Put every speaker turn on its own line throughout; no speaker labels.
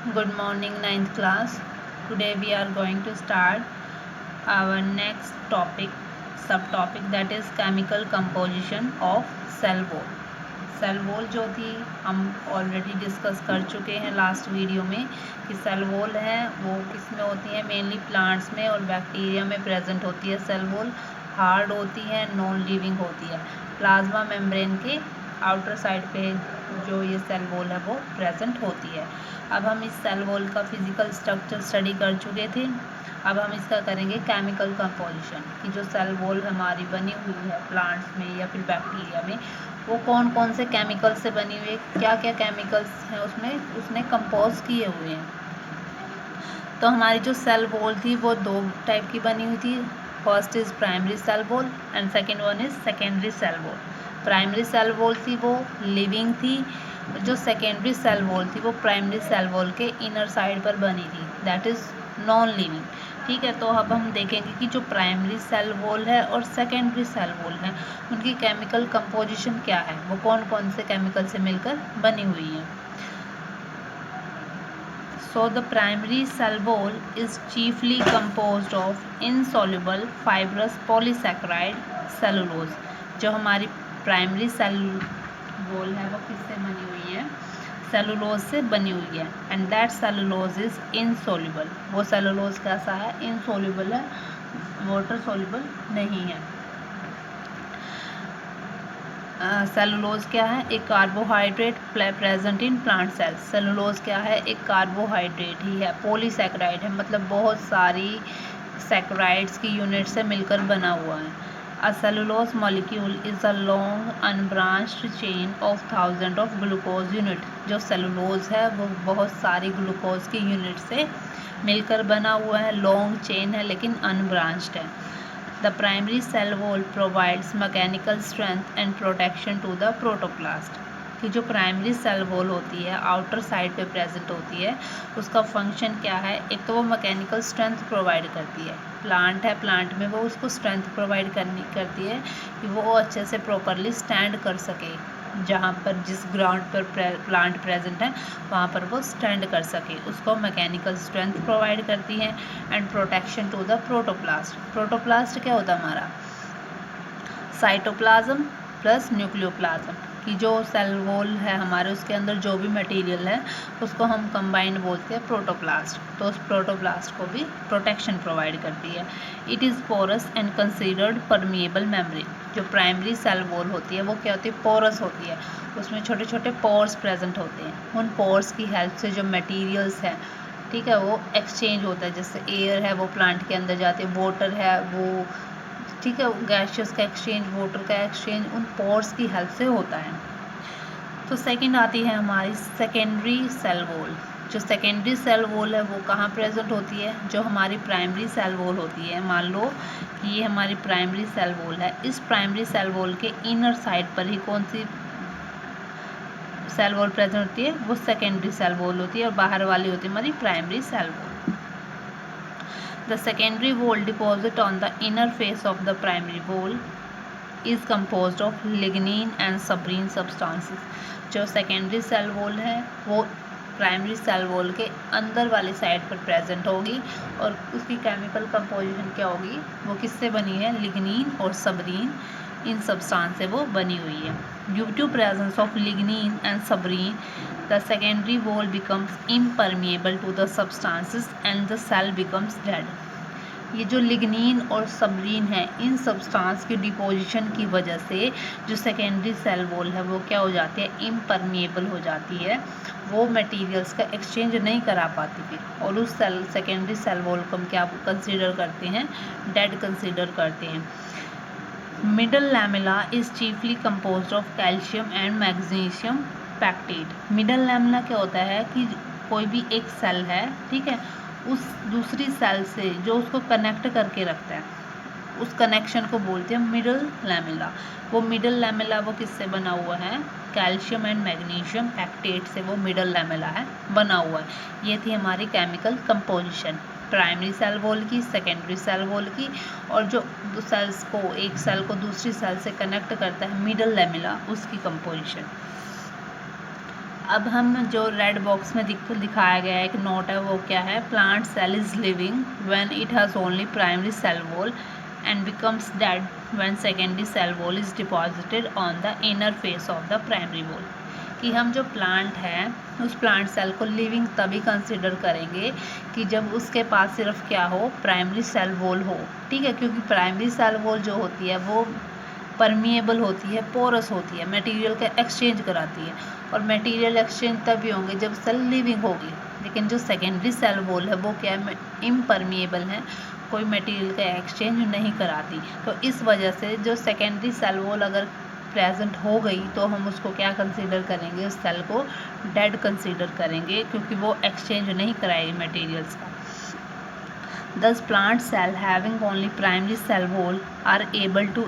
Good morning, ninth class. Today we are going to start our next topic, subtopic, that is chemical composition of cell wall. Cell wall जो थी हम already discuss कर चुके हैं last video में कि cell wall है वो किस में होती है, मेनली प्लांट्स में और बैक्टीरिया में प्रेजेंट होती है। सेल वॉल हार्ड होती है, नॉन लिविंग होती है। प्लाज्मा मेम्ब्रेन के आउटर साइड पे जो ये सेल वॉल है वो प्रेजेंट होती है। अब हम इस सेल वॉल का फिजिकल स्ट्रक्चर स्टडी कर चुके थे। अब हम इसका करेंगे केमिकल कंपोजिशन कि जो सेल वॉल हमारी बनी हुई है प्लांट्स में या फिर बैक्टीरिया में वो कौन कौन से केमिकल से बनी हुई है, क्या क्या केमिकल्स हैं उसमें उसने कंपोज किए हुए हैं। तो हमारी जो सेल वॉल थी वो दो टाइप की बनी हुई थी। First is primary cell wall and second one is secondary cell wall. Primary cell wall थी वो लिविंग थी, जो सेकेंडरी सेल वॉल थी वो प्राइमरी सेल वॉल के इनर साइड पर बनी थी, दैट इज़ नॉन लिविंग। ठीक है, तो अब हम देखेंगे कि जो प्राइमरी सेल वॉल है और सेकेंडरी सेल वॉल है उनकी केमिकल कंपोजिशन क्या है, वो कौन कौन से केमिकल से मिलकर बनी हुई है। So the primary cell wall is chiefly composed of insoluble fibrous polysaccharide cellulose। जो हमारी प्राइमरी सेल वॉल है वो किससे बनी हुई है, सेलुलोज से बनी हुई है। And that cellulose is insoluble. वो सेलुलोज कैसा है, इनसोल्यूबल है, वाटर सोल्यूबल नहीं है। सेलुलोज क्या है, एक carbohydrate present in plant cells. Cellulose क्या है, एक कार्बोहाइड्रेट ही है, पॉलीसैकेराइड है, मतलब बहुत सारी सैकेराइड्स की यूनिट से मिलकर बना हुआ है। A cellulose molecule is a long unbranched chain of thousand of glucose unit. जो सेलुलोज है वो बहुत सारी ग्लूकोज की यूनिट से मिलकर बना हुआ है, लॉन्ग चेन है लेकिन अनब्रांच्ड है। The primary cell wall provides mechanical strength and protection to the protoplast। कि जो प्राइमरी सेल वॉल होती है आउटर साइड पे प्रेजेंट होती है उसका फंक्शन क्या है, एक तो वो मैकेनिकल स्ट्रेंथ प्रोवाइड करती है। प्लांट है, प्लांट में वो उसको स्ट्रेंथ प्रोवाइड करती है कि वो अच्छे से प्रॉपरली स्टैंड कर सके, जहाँ पर जिस ग्राउंड पर प्लांट प्रेजेंट है वहाँ पर वो स्टैंड कर सके, उसको मैकेनिकल स्ट्रेंथ प्रोवाइड करती है। And protection to the protoplast. Protoplast क्या होता है हमारा, साइटोप्लाज्म प्लस न्यूक्लियोप्लाज्म। कि जो सेल वॉल है हमारे उसके अंदर जो भी मटेरियल है उसको हम कंबाइंड बोलते हैं प्रोटोप्लास्ट। तो उस प्रोटोप्लास्ट को भी प्रोटेक्शन प्रोवाइड करती है। It is porous and considered permeable membrane. जो प्राइमरी सेल वॉल होती है वो क्या होती है, पोरस होती है, उसमें छोटे छोटे पोर्स प्रेजेंट होते हैं। उन पोर्स की हेल्प से जो मटीरियल्स हैं, ठीक है, वो एक्सचेंज होता है। जैसे एयर है वो प्लांट के अंदर जाती है, वाटर है वो, ठीक है, गैसेस का एक्सचेंज, वाटर का एक्सचेंज उन पोर्स की हेल्प से होता है। तो सेकंड आती है हमारी सेकेंडरी सेल वॉल। जो सेकेंडरी सेल वॉल है वो कहाँ प्रेजेंट होती है, जो हमारी प्राइमरी सेल वॉल होती है। मान लो कि ये हमारी प्राइमरी सेल वॉल है, इस प्राइमरी सेल वॉल के इनर साइड पर ही कौन सी सेल वॉल प्रेजेंट होती है, वो सेकेंडरी सेल वॉल होती है, और बाहर वाली होती है हमारी primary cell wall. The secondary wall deposit on the inner face of the primary wall is composed of lignin and sabrine substances। जो सेकेंडरी सेल वॉल है वो प्राइमरी सेल वॉल के अंदर वाली साइड पर प्रेजेंट होगी, और उसकी केमिकल कंपोजिशन क्या होगी, वो किससे बनी है, लिग्निन और सबरीन, इन सब्सटेंस से वो बनी हुई है। Due to presence of lignin and suberin the secondary wall becomes impermeable to the substances and the cell becomes dead। ये जो लिग्निन और सबरीन है इन सब्सटेंस की डिपोजिशन की वजह से जो सेकेंडरी सेल वॉल है वो क्या हो जाती है, इम्परमिएबल हो जाती है, वो मटेरियल्स का एक्सचेंज नहीं करा पाती फिर, और उस सेकेंडरी सेल वॉल को हम क्या कंसीडर करते हैं, डेड कंसीडर करते हैं। Middle lamella is chiefly composed of calcium and magnesium pectate. Middle lamella क्या होता है कि कोई भी एक सेल है, ठीक है, उस दूसरी सेल से जो उसको कनेक्ट करके रखता है उस कनेक्शन को बोलते हैं मिडल लैमेला। वो मिडल लैमेला वो किससे बना हुआ है, कैल्शियम एंड मैग्नीशियम पैक्टेट से वो मिडल लैमेला है बना हुआ है। ये थी हमारी chemical composition primary cell wall की, सेकेंडरी सेल वॉल की, और जो सेल्स को, एक सेल को दूसरी सेल से कनेक्ट करता है मिडल लैमेला, उसकी कंपोजिशन। अब हम जो रेड बॉक्स में दिखाया गया है एक नोट है, वो क्या है, plant cell is living when it has only primary cell wall and becomes dead when secondary cell wall is deposited on the inner face of the primary wall. कि हम जो प्लांट है उस प्लांट सेल को living तभी consider करेंगे कि जब उसके पास सिर्फ क्या हो, प्राइमरी सेल वॉल हो। ठीक है, क्योंकि प्राइमरी सेल वॉल जो होती है वो परमिएबल होती है, पोरस होती है, मटेरियल का एक्सचेंज कराती है, और मटेरियल एक्सचेंज तभी होंगे जब सेल लिविंग होगी। लेकिन जो सेकेंडरी सेल वॉल है वो क्या है, इम्परमिएबल है, कोई मटेरियल का एक्सचेंज नहीं कराती। तो इस वजह से जो सेकेंडरी सेल वॉल अगर प्रेजेंट हो गई तो हम उसको क्या कंसीडर करेंगे, उस सेल को डेड कंसीडर करेंगे, क्योंकि वो एक्सचेंज नहीं कराएगी मटेरियल्स का। Thus plant cell having only primary cell wall are able to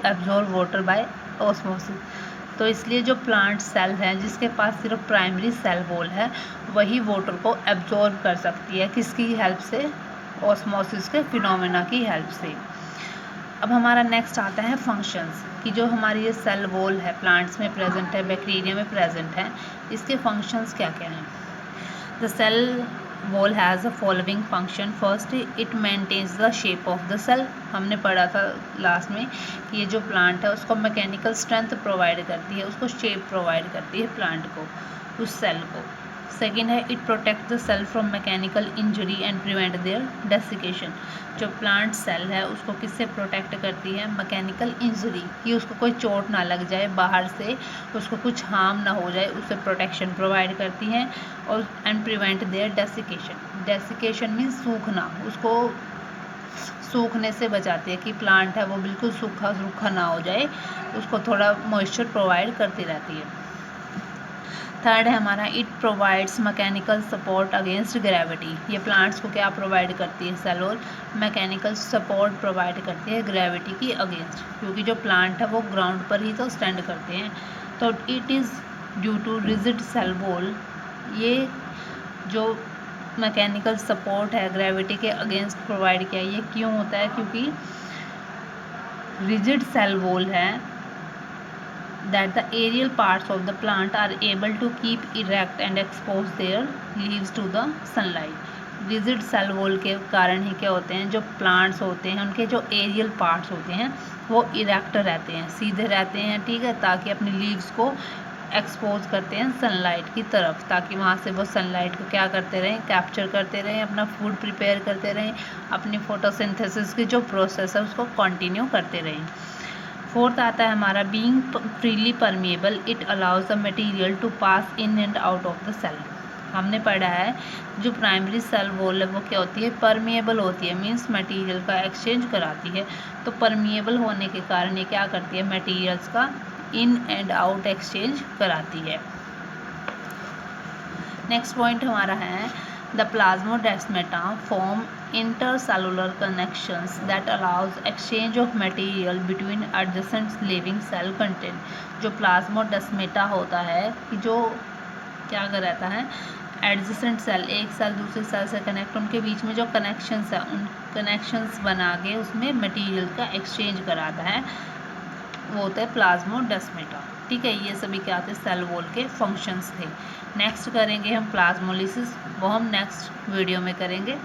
absorb water by osmosis। तो इसलिए जो प्लांट सेल है जिसके पास सिर्फ प्राइमरी सेल वॉल है वही वाटर को एब्जॉर्ब कर सकती है, किसकी हेल्प से, ऑस्मोसिस के फिनोमेना की हेल्प से। अब हमारा नेक्स्ट आता है फंक्शंस, कि जो हमारी ये सेल वॉल है प्लांट्स में प्रेजेंट है, बैक्टीरिया में प्रेजेंट है, इसके फंक्शंस क्या क्या हैं। The cell wall has the following function. First, it maintains the shape of the cell. हमने पढ़ा था लास्ट में कि ये जो प्लांट है उसको मैकेनिकल स्ट्रेंथ प्रोवाइड करती है, उसको शेप प्रोवाइड करती है प्लांट को, उस सेल को। सेकेंड है, it protect the cell from mechanical injury and prevent their desiccation. जो प्लांट सेल है उसको किससे प्रोटेक्ट करती है, मैकेनिकल इंजरी, कि उसको कोई चोट ना लग जाए, बाहर से उसको कुछ हार्म ना हो जाए, उससे प्रोटेक्शन प्रोवाइड करती है। और and prevent their desiccation. Desiccation means सूखना, उसको सूखने से बचाती है, कि प्लांट है वो बिल्कुल सूखा सूखा ना हो जाए, उसको थोड़ा मॉइस्चर प्रोवाइड करती रहती है। थर्ड है हमारा, it provides mechanical support against gravity. ये प्लांट्स को क्या प्रोवाइड करती है, cell wall mechanical support provide करती है ग्रेविटी की अगेंस्ट, क्योंकि जो प्लांट है वो ग्राउंड पर ही तो स्टैंड करते हैं। तो it is due to rigid cell wall. ये जो मैकेनिकल सपोर्ट है ग्रेविटी के अगेंस्ट प्रोवाइड किया, ये क्यों होता है, क्योंकि रिजिड सेल वॉल है that the aerial parts of the plant are able to keep erect and expose their leaves to the sunlight। Rigid cell wall के कारण ही क्या होते हैं, जो प्लांट्स होते हैं उनके जो एरियल पार्ट्स होते हैं वो इरेक्ट रहते हैं, सीधे रहते हैं, ठीक है, ताकि अपनी लीव्स को एक्सपोज करते हैं सनलाइट की तरफ, ताकि वहाँ से वो सनलाइट को क्या करते रहें, कैप्चर करते रहें, अपना फूड प्रिपेयर करते रहें, अपनी फोटोसिंथेसिस की जो प्रोसेस है उसको कंटिन्यू करते रहें। फोर्थ आता है हमारा, being freely permeable it allows the material to pass in and out of the cell. हमने पढ़ा है जो प्राइमरी सेल वॉल है वो क्या होती है, परमिएबल होती है, मींस मटेरियल का एक्सचेंज कराती है। तो परमिएबल होने के कारण ये क्या करती है, मटेरियल्स का इन एंड आउट एक्सचेंज कराती है। नेक्स्ट पॉइंट हमारा है, the plasmodesmata form intercellular connections that allows exchange of material between adjacent living cell content। जो प्लाज्मोडेस्माटा होता है कि जो क्या कर रहता है, एडजेसेंट सेल, एक सेल दूसरे सेल से कनेक्ट, उनके बीच में जो कनेक्शंस है उन कनेक्शंस बना के उसमें मटेरियल का एक्सचेंज कराता है, वो होता है प्लाज्मोडेस्माटा। ठीक है, ये सभी क्या थे, सेल वॉल के फंक्शंस थे। नेक्स्ट करेंगे हम प्लाज्मोलिसिस, वो हम नेक्स्ट वीडियो में करेंगे।